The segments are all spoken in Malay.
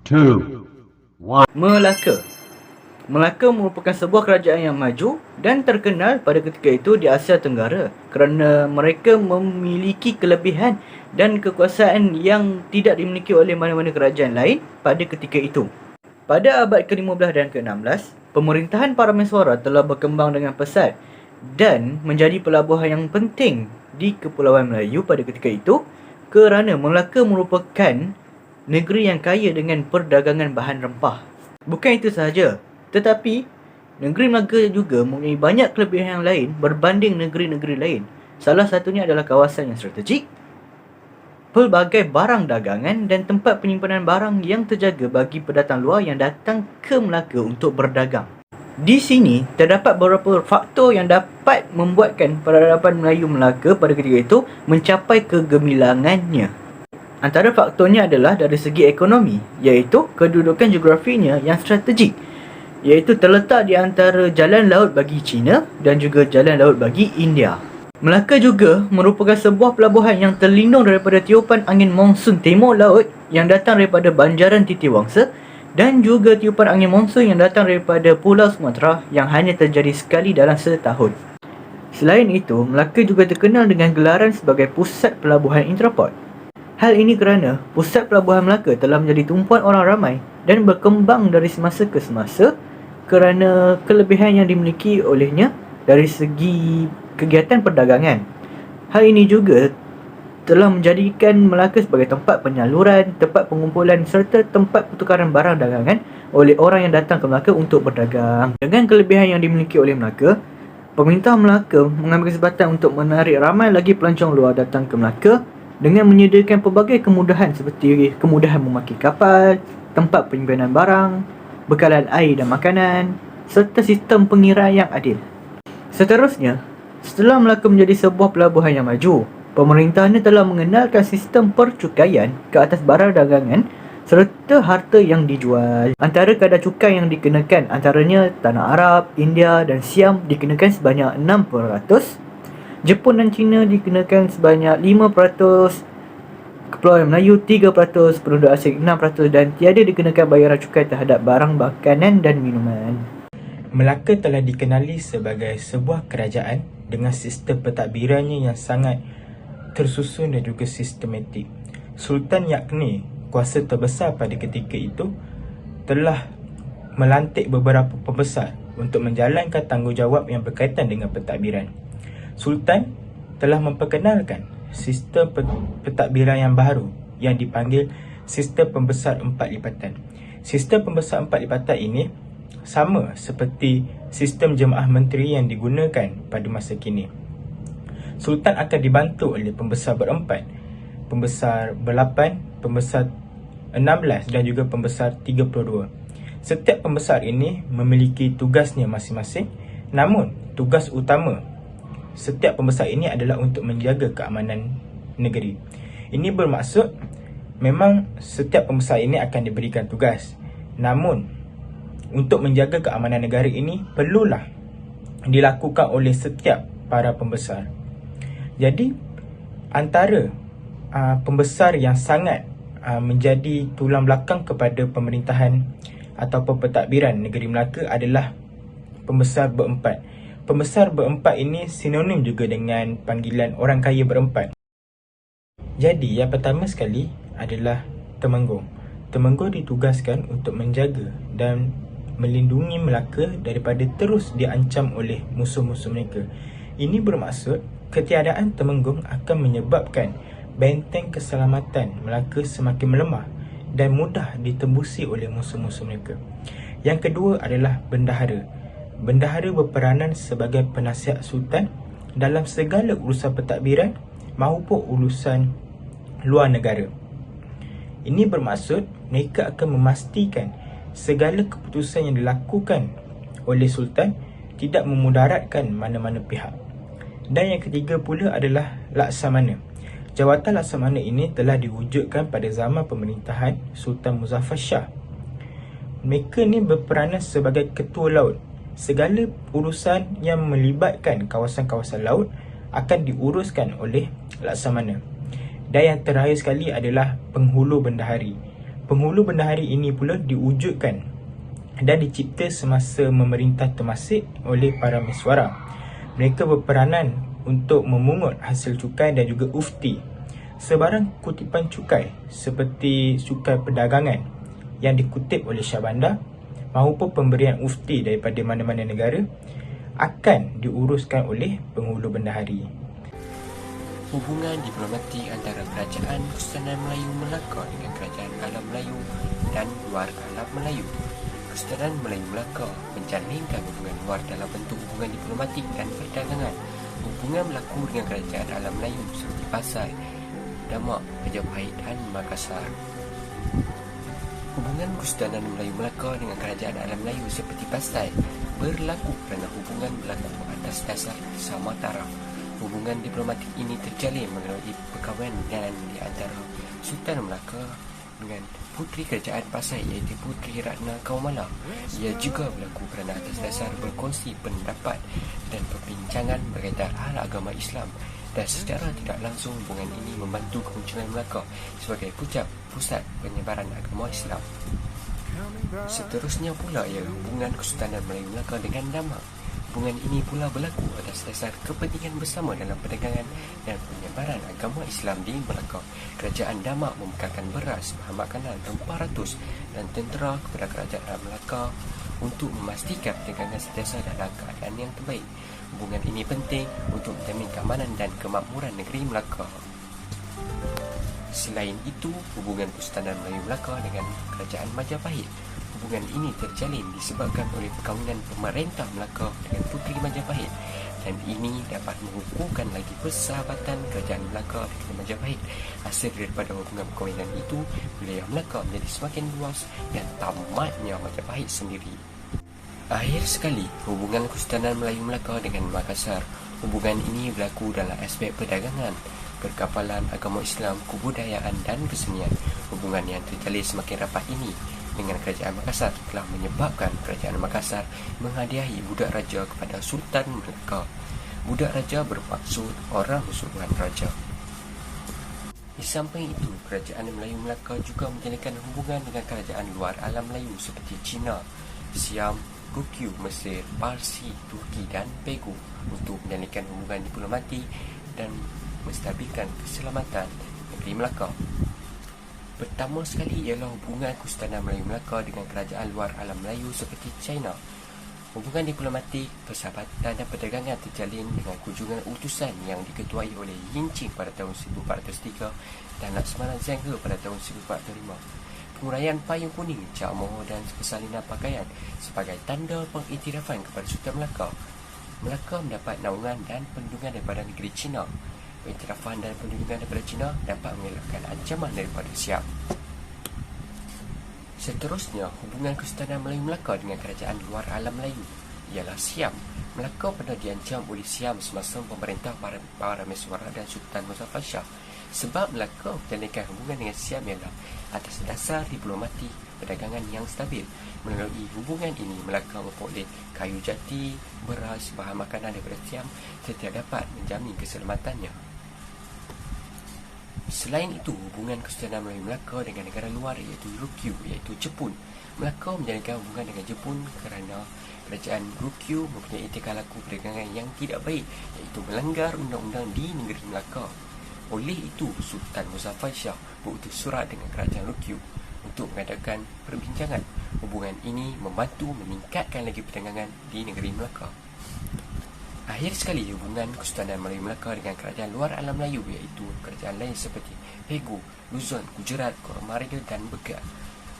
two, one. Melaka. Melaka merupakan sebuah kerajaan yang maju dan terkenal pada ketika itu di Asia Tenggara kerana mereka memiliki kelebihan dan kekuasaan yang tidak dimiliki oleh mana-mana kerajaan lain pada ketika itu. Pada abad ke-15 dan ke-16, pemerintahan Parameswara telah berkembang dengan pesat dan menjadi pelabuhan yang penting di Kepulauan Melayu pada ketika itu kerana Melaka merupakan negeri yang kaya dengan perdagangan bahan rempah. Bukan itu sahaja, tetapi negeri Melaka juga mempunyai banyak kelebihan yang lain berbanding negeri-negeri lain. Salah satunya adalah kawasan yang strategik, pelbagai barang dagangan dan tempat penyimpanan barang yang terjaga bagi pendatang luar yang datang ke Melaka untuk berdagang. Di sini terdapat beberapa faktor yang dapat membuatkan peradaban Melayu Melaka pada ketika itu mencapai kegemilangannya. Antara faktornya adalah dari segi ekonomi, iaitu kedudukan geografinya yang strategik, iaitu terletak di antara jalan laut bagi China dan juga jalan laut bagi India. Melaka juga merupakan sebuah pelabuhan yang terlindung daripada tiupan angin monsun timur laut yang datang daripada Banjaran Titiwangsa dan juga tiupan angin monsun yang datang daripada Pulau Sumatera yang hanya terjadi sekali dalam setahun. Selain itu, Melaka juga terkenal dengan gelaran sebagai pusat pelabuhan intraport. Hal ini kerana pusat pelabuhan Melaka telah menjadi tumpuan orang ramai dan berkembang dari semasa ke semasa kerana kelebihan yang dimiliki olehnya dari segi kegiatan perdagangan. Hal ini juga telah menjadikan Melaka sebagai tempat penyaluran, tempat pengumpulan serta tempat pertukaran barang dagangan oleh orang yang datang ke Melaka untuk berdagang. Dengan kelebihan yang dimiliki oleh Melaka, pemerintah Melaka mengambil kesempatan untuk menarik ramai lagi pelancong luar datang ke Melaka dengan menyediakan pelbagai kemudahan seperti kemudahan memakai kapal, tempat penyimpanan barang, bekalan air dan makanan serta sistem pengiraan yang adil. Seterusnya, setelah Melaka menjadi sebuah pelabuhan yang maju, pemerintahnya telah mengenalkan sistem percukaian ke atas barang dagangan serta harta yang dijual. Antara kadar cukai yang dikenakan antaranya Tanah Arab, India dan Siam dikenakan sebanyak 6%, Jepun dan China dikenakan sebanyak 5%, Kepulauan Melayu 3%, penduduk asing 6% dan tiada dikenakan bayaran cukai terhadap barang makanan dan minuman. Melaka telah dikenali sebagai sebuah kerajaan dengan sistem pentadbirannya yang sangat tersusun dan juga sistematik. Sultan yakni kuasa terbesar pada ketika itu telah melantik beberapa pembesar untuk menjalankan tanggungjawab yang berkaitan dengan pentadbiran. Sultan telah memperkenalkan sistem pentadbiran yang baru yang dipanggil sistem pembesar 4 lipatan. Sistem pembesar 4 lipatan ini sama seperti sistem jemaah menteri yang digunakan pada masa kini. Sultan akan dibantu oleh pembesar berempat, pembesar berlapan, pembesar 16 dan juga pembesar 32. Setiap pembesar ini memiliki tugasnya masing-masing, namun tugas utama setiap pembesar ini adalah untuk menjaga keamanan negeri. Ini bermaksud memang setiap pembesar ini akan diberikan tugas, namun untuk menjaga keamanan negara ini perlulah dilakukan oleh setiap para pembesar. Jadi antara pembesar yang sangat menjadi tulang belakang kepada pemerintahan ataupun pentadbiran negeri Melaka adalah pembesar berempat. Pembesar berempat ini sinonim juga dengan panggilan orang kaya berempat. Jadi yang pertama sekali adalah Temenggung. Temenggung ditugaskan untuk menjaga dan melindungi Melaka daripada terus diancam oleh musuh-musuh mereka. Ini bermaksud ketiadaan Temenggung akan menyebabkan benteng keselamatan Melaka semakin melemah dan mudah ditembusi oleh musuh-musuh mereka. Yang kedua adalah Bendahara. Bendahara berperanan sebagai penasihat Sultan dalam segala urusan pentadbiran maupun urusan luar negara. Ini bermaksud mereka akan memastikan segala keputusan yang dilakukan oleh Sultan tidak memudaratkan mana-mana pihak. Dan yang ketiga pula adalah Laksamana. Jawatan Laksamana ini telah diwujudkan pada zaman pemerintahan Sultan Muzaffar Shah. Mereka ni berperanan sebagai ketua laut. Segala urusan yang melibatkan kawasan-kawasan laut akan diuruskan oleh Laksamana. Dan yang terakhir sekali adalah Penghulu Bendahari. Penghulu bendahari ini pula diwujudkan dan dicipta semasa memerintah Temasek oleh para mesyuarat. Mereka berperanan untuk memungut hasil cukai dan juga ufti. Sebarang kutipan cukai seperti cukai perdagangan yang dikutip oleh Syah Bandar maupun pemberian ufti daripada mana-mana negara akan diuruskan oleh penghulu bendahari. Hubungan diplomatik antara Kerajaan Kesultanan Melayu Melaka dengan Kerajaan Alam Melayu dan luar Alam Melayu. Kesultanan Melayu Melaka menjalinkan hubungan luar dalam bentuk hubungan diplomatik dan perdagangan. Hubungan berlaku dengan Kerajaan Alam Melayu seperti Pasai, Damak, Majapahit dan Makassar. Hubungan Kesultanan Melayu Melaka dengan Kerajaan Alam Melayu seperti Pasai berlaku kerana hubungan berlaku atas dasar sama taraf. Hubungan diplomatik ini terjalin melalui perkahwinan di antara Sultan Melaka dengan Puteri Kerajaan Pasai iaitu Puteri Ratna Kaumala. Ia juga berlaku kerana atas dasar berkongsi pendapat dan perbincangan berkaitan hal agama Islam, dan secara tidak langsung hubungan ini membantu kemunculan Melaka sebagai pusat penyebaran agama Islam. Seterusnya pula ialah hubungan Kesultanan Melayu Melaka dengan Damak. Hubungan ini pula berlaku atas dasar kepentingan bersama dalam perdagangan dan penyebaran agama Islam di Melaka. Kerajaan Damak membekalkan beras, bahan makanan, rempah ratus dan tentera kepada Kerajaan Melaka untuk memastikan perdagangan sentiasa dalam keadaan yang terbaik. Hubungan ini penting untuk menjamin keamanan dan kemakmuran negeri Melaka. Selain itu, hubungan Kesultanan Melayu Melaka dengan Kerajaan Majapahit. Hubungan ini terjalin disebabkan oleh perkahwinan pemerintah Melaka dengan Puteri Majapahit, dan ini dapat mengukuhkan lagi persahabatan Kerajaan Melaka dengan Majapahit. Hasil daripada hubungan perkahwinan itu, wilayah Melaka menjadi semakin luas dan tamatnya Majapahit sendiri. Akhir sekali, hubungan Kesultanan Melayu Melaka dengan Makassar. Hubungan ini berlaku dalam aspek perdagangan, perkapalan agama Islam, kebudayaan dan kesenian. Hubungan yang terjalin semakin rapat ini dengan Kerajaan Makassar telah menyebabkan Kerajaan Makassar menghadiahi budak raja kepada Sultan Melaka. Budak raja bermaksud orang suruhan raja. Di samping itu, Kerajaan Melayu Melaka juga menjalinkan hubungan dengan kerajaan luar alam Melayu seperti China, Siam, Turki, Mesir, Parsi, Turki dan Pegu untuk menjalinkan hubungan diplomatik dan menstabilkan keselamatan negeri Melaka. Pertama sekali ialah hubungan Kesultanan Melayu Melaka dengan kerajaan luar alam Melayu seperti China. Hubungan diplomatik, persahabatan dan perdagangan terjalin dengan kunjungan utusan yang diketuai oleh Yin Ching pada tahun 1403 dan Laksamana Zheng He pada tahun 1405. Penguraian payung kuning, Cak Moho dan persalinan pakaian sebagai tanda pengiktirafan kepada Sultan Melaka. Melaka mendapat naungan dan perlindungan daripada negeri China. Pengiktirafan dan perlindungan daripada China dapat mengelakkan ancaman daripada Siam. Seterusnya, hubungan Kesultanan Melayu Melaka dengan kerajaan luar alam Melayu ialah Siam. Melaka pernah diancam oleh Siam semasa pemerintah para mesyuarat dan Sultan Muzaffar Shah. Sebab Melaka menjalinkan hubungan dengan Siam ialah atas dasar diplomatik perdagangan yang stabil. Melalui hubungan ini, Melaka memperoleh kayu jati, beras, bahan makanan daripada Siam serta dapat menjamin keselamatannya. Selain itu, hubungan Kesultanan Melayu Melaka dengan negara luar iaitu Ryukyu, iaitu Jepun. Melaka menjalinkan hubungan dengan Jepun kerana kerajaan Ryukyu mempunyai tingkah laku perdagangan yang tidak baik, iaitu melanggar undang-undang di negeri Melaka. Oleh itu, Sultan Muzaffar Shah berutus surat dengan kerajaan Ryukyu untuk mengadakan perbincangan. Hubungan ini membantu meningkatkan lagi perdagangan di negeri Melaka. Akhir sekali, hubungan Kesultanan Melayu Melaka dengan kerajaan luar alam Melayu iaitu kerajaan lain seperti Pegu, Luzon, Gujarat, Coromandel dan Begal.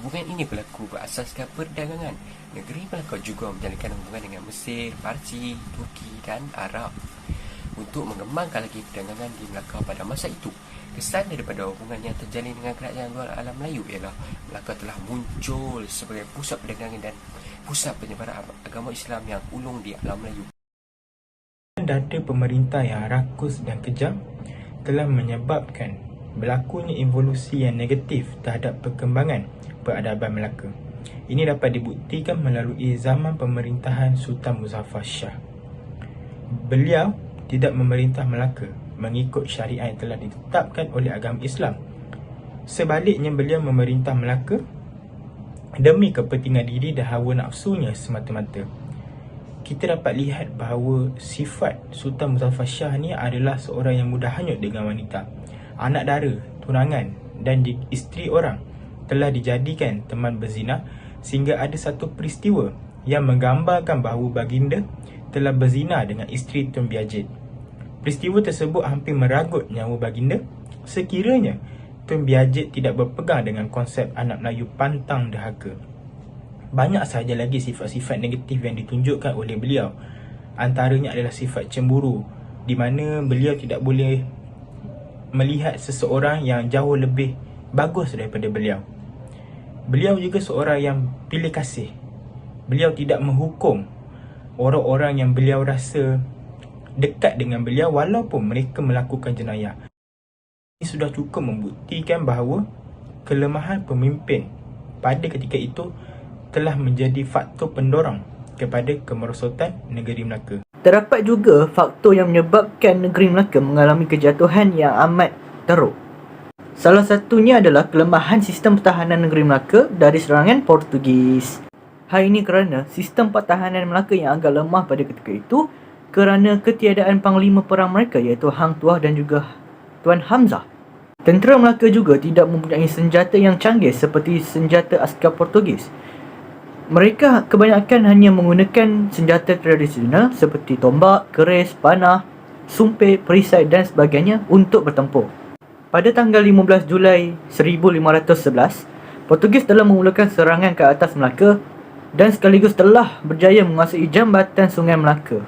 Hubungan ini berlaku berasaskan perdagangan. Negeri Melaka juga menjalinkan hubungan dengan Mesir, Parsi, Turki dan Arab. Untuk mengembangkan lagi perdagangan di Melaka pada masa itu, kesan daripada hubungan yang terjalin dengan kerajaan luar alam Melayu ialah Melaka telah muncul sebagai pusat perdagangan dan pusat penyebaran agama Islam yang ulung di alam Melayu. Data pemerintah yang rakus dan kejam telah menyebabkan berlakunya evolusi yang negatif terhadap perkembangan peradaban Melaka. Ini dapat dibuktikan melalui zaman pemerintahan Sultan Muzaffar Shah. Beliau tidak memerintah Melaka mengikut syariat yang telah ditetapkan oleh agama Islam. Sebaliknya, beliau memerintah Melaka demi kepentingan diri dan hawa nafsunya semata-mata. Kita dapat lihat bahawa sifat Sultan Muzaffar Shah ni adalah seorang yang mudah hanyut dengan wanita. Anak dara, tunangan dan isteri orang telah dijadikan teman berzina, sehingga ada satu peristiwa yang menggambarkan bahawa baginda telah berzina dengan isteri Tun Biajit. Peristiwa tersebut hampir meragut nyawa baginda sekiranya Tun Biajit tidak berpegang dengan konsep anak Melayu pantang dahaka. Banyak sahaja lagi sifat-sifat negatif yang ditunjukkan oleh beliau. Antaranya adalah sifat cemburu, di mana beliau tidak boleh melihat seseorang yang jauh lebih bagus daripada beliau. Beliau juga seorang yang pilih kasih. Beliau tidak menghukum orang-orang yang beliau rasa dekat dengan beliau walaupun mereka melakukan jenayah. Ini sudah cukup membuktikan bahawa kelemahan pemimpin pada ketika itu telah menjadi faktor pendorong kepada kemerosotan negeri Melaka. Terdapat juga faktor yang menyebabkan negeri Melaka mengalami kejatuhan yang amat teruk. Salah satunya adalah kelemahan sistem pertahanan negeri Melaka dari serangan Portugis. Hal ini kerana sistem pertahanan Melaka yang agak lemah pada ketika itu kerana ketiadaan panglima perang mereka iaitu Hang Tuah dan juga Tuan Hamzah. Tentera Melaka juga tidak mempunyai senjata yang canggih seperti senjata askar Portugis. Mereka kebanyakan hanya menggunakan senjata tradisional seperti tombak, keris, panah, sumpit, perisai dan sebagainya untuk bertempur. Pada tanggal 15 Julai 1511, Portugis telah memulakan serangan ke atas Melaka dan sekaligus telah berjaya menguasai jambatan Sungai Melaka.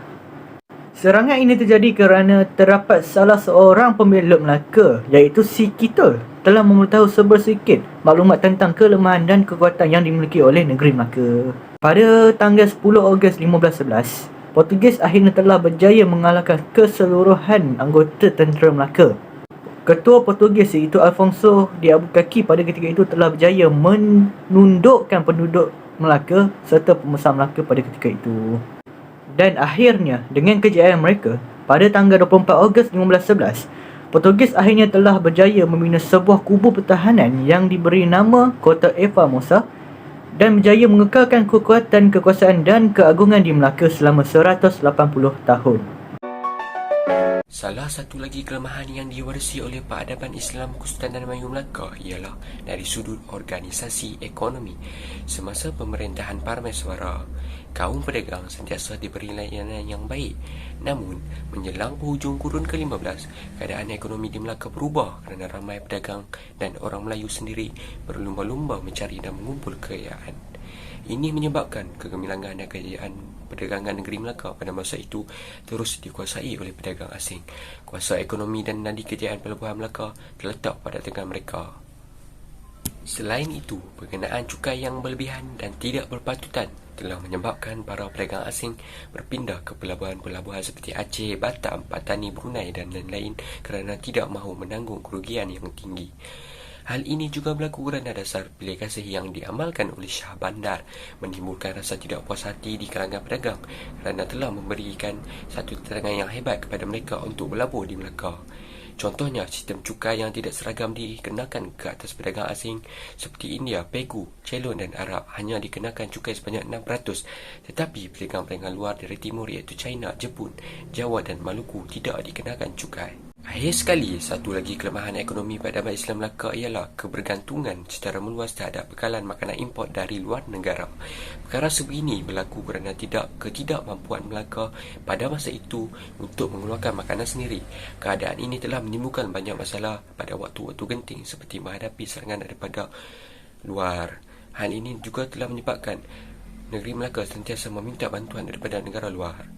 Serangan ini terjadi kerana terdapat salah seorang pembelot Melaka iaitu Si Kitol telah memberitahu sebersikit maklumat tentang kelemahan dan kekuatan yang dimiliki oleh negeri Melaka. Pada tanggal 10 Ogos 1511, Portugis akhirnya telah berjaya mengalahkan keseluruhan anggota tentera Melaka. Ketua Portugis iaitu Alfonso de Albuquerque pada ketika itu telah berjaya menundukkan penduduk Melaka serta pembesar Melaka pada ketika itu. Dan akhirnya, dengan kejayaan mereka, pada tanggal 24 Ogos 1511, Portugis akhirnya telah berjaya membina sebuah kubu pertahanan yang diberi nama Kota Eva Mosa dan berjaya mengekalkan kekuatan, kekuasaan dan keagungan di Melaka selama 180 tahun. Salah satu lagi kelemahan yang diwarisi oleh peradaban Islam Kesultanan Melayu Melaka ialah dari sudut organisasi ekonomi. Semasa pemerintahan Parameswara, kaum pedagang sentiasa diberi layanan yang baik. Namun, menjelang penghujung kurun ke-15, keadaan ekonomi di Melaka berubah kerana ramai pedagang dan orang Melayu sendiri berlumba-lumba mencari dan mengumpul kekayaan. Ini menyebabkan kegemilangan dan kejayaan perdagangan negeri Melaka pada masa itu terus dikuasai oleh pedagang asing. Kuasa ekonomi dan nadi kejayaan pelabuhan Melaka terletak pada tangan mereka. Selain itu, pengenaan cukai yang berlebihan dan tidak berpatutan telah menyebabkan para pedagang asing berpindah ke pelabuhan-pelabuhan seperti Aceh, Batam, Patani, Brunei dan lain-lain kerana tidak mahu menanggung kerugian yang tinggi. Hal ini juga berlaku kerana dasar pilih kasih yang diamalkan oleh Shah Bandar menimbulkan rasa tidak puas hati di kalangan pedagang kerana telah memberikan satu keterangan yang hebat kepada mereka untuk berlabur di Melaka. Contohnya, sistem cukai yang tidak seragam dikenakan ke atas pedagang asing seperti India, Pegu, Ceylon dan Arab hanya dikenakan cukai sebanyak 6%, tetapi pedagang-pedagang luar dari timur iaitu China, Jepun, Jawa dan Maluku tidak dikenakan cukai. Akhir sekali, satu lagi kelemahan ekonomi peradaban Islam Melaka ialah kebergantungan secara meluas terhadap bekalan makanan import dari luar negara. Perkara sebegini berlaku kerana ketidakmampuan Melaka pada masa itu untuk mengeluarkan makanan sendiri. Keadaan ini telah menimbulkan banyak masalah pada waktu-waktu genting seperti menghadapi serangan daripada luar. Hal ini juga telah menyebabkan negeri Melaka sentiasa meminta bantuan daripada negara luar.